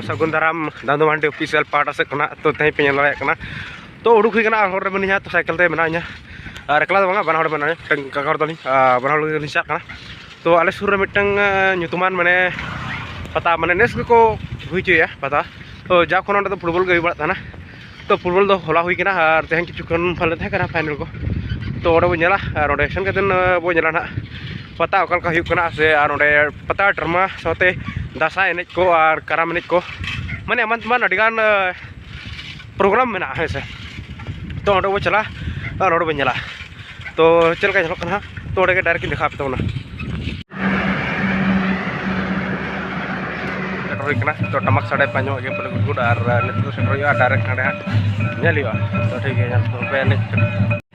सगुन दाराम दादू मांडी official part से कना तो तहीं पे नल कना तो उडुक हुई कना हर बनिया तो साइकिल ते बनाया और एकला दो बना हर बना काका हर तली बना हर लिसा कना तो आले सुर रे मिटंग nyutuman माने पता माने नेस को हुई चुया पता तो जा खन तो फुटबॉल के हुई बड़ा तो फुटबॉल तो होला हुई कना और तेहन किछु खन फले थे कना फाइनल को तो ओडे बनेला और ओडे सन कतन बो नेला ना पता ओकल का हुई कना से और ओडे पता ड्रामा साथे दासा एनेज को और कराम एनेज को माने एमन तमान अडिगान प्रोग्राम मेना है से तो ओडे वो चला और ओडे बनेला तो चल का चलो कना तो ओडे के डायरेक्ट दिखा पे तो ना तो टमक साढ़े पाँच के बोले गुड और नित से डायरेक्ट नाड़े तो ठीक है तो पे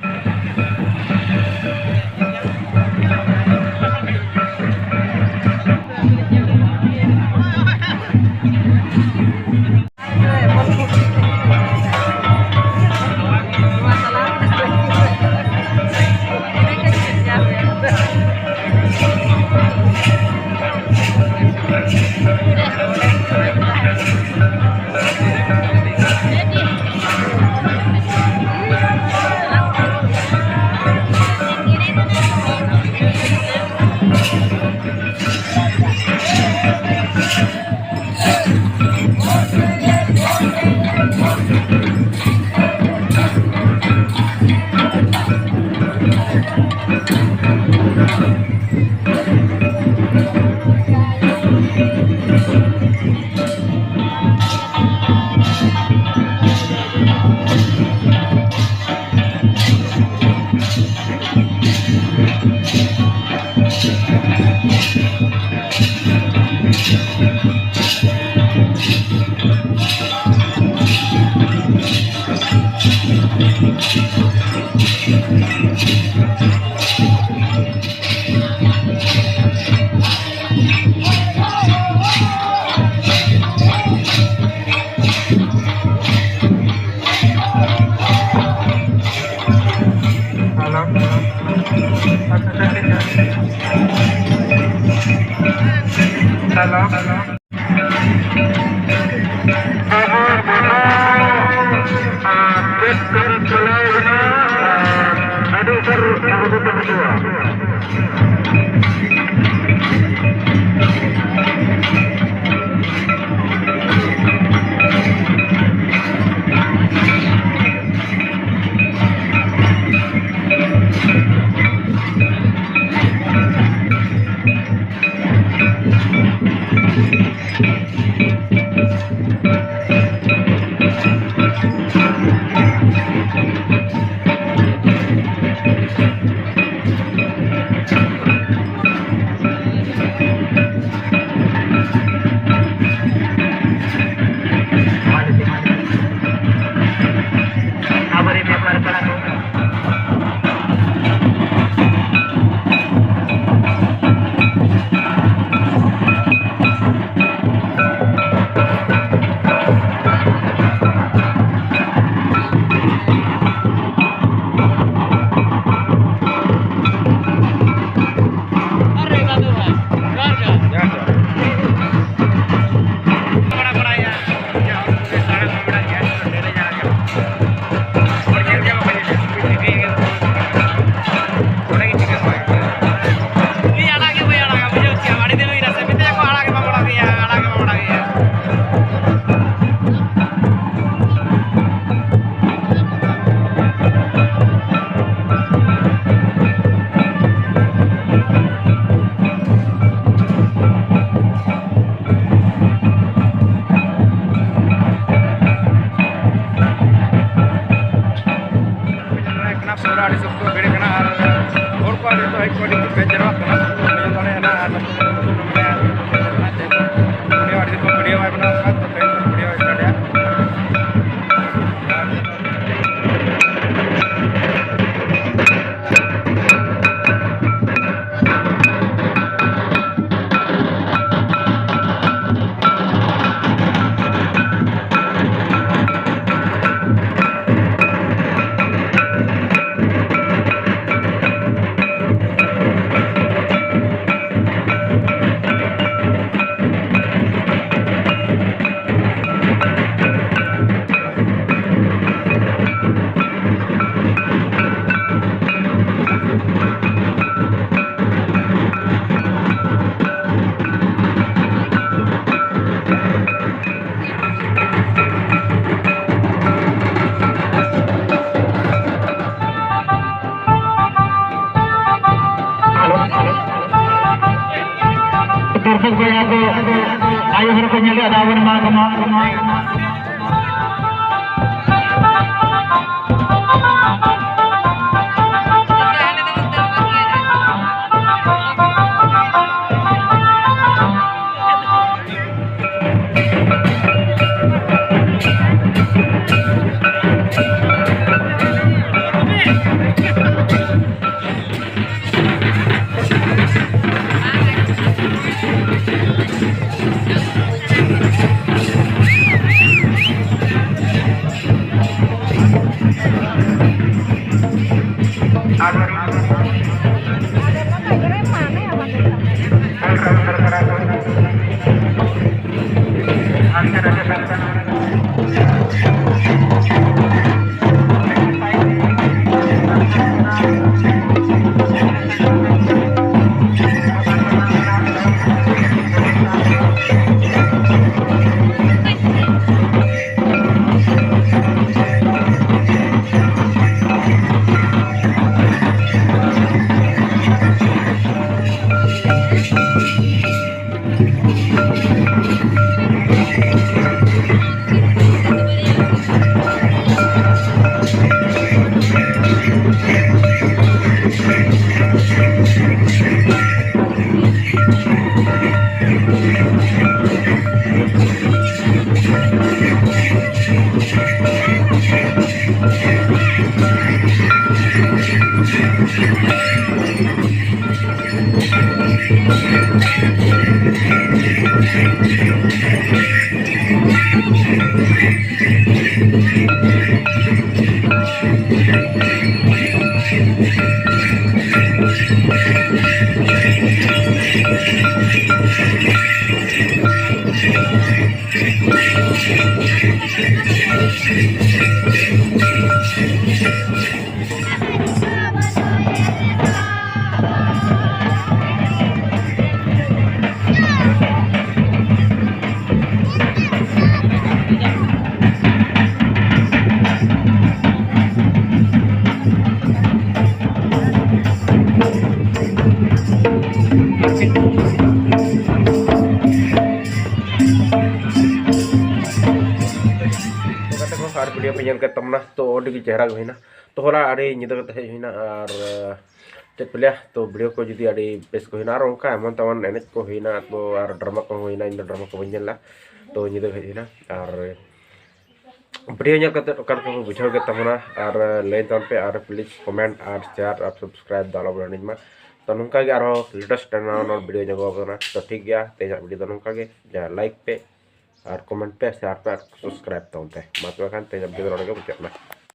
video pengen ketemu to di chehra gina to hola ari nyida kata hina ar chat pilih to video ko jadi ari bes ko hina ro ka mon tawan enet ko hina to ar drama ko hina indo drama ko banyak lah to nyida hina ar video nya kata kan ko buchau ketemu na ar lain tahun pe ar please comment ar share ar subscribe dalo berani ma तो नुका के आरो latest और video जगह अपना तो ठीक गया तेजा वीडियो तो नुका के जा लाइक पे और कमेंट पे शेयर पे सब्सक्राइब तो होते हैं मतलब खान तेजा वीडियो रोड के बुझना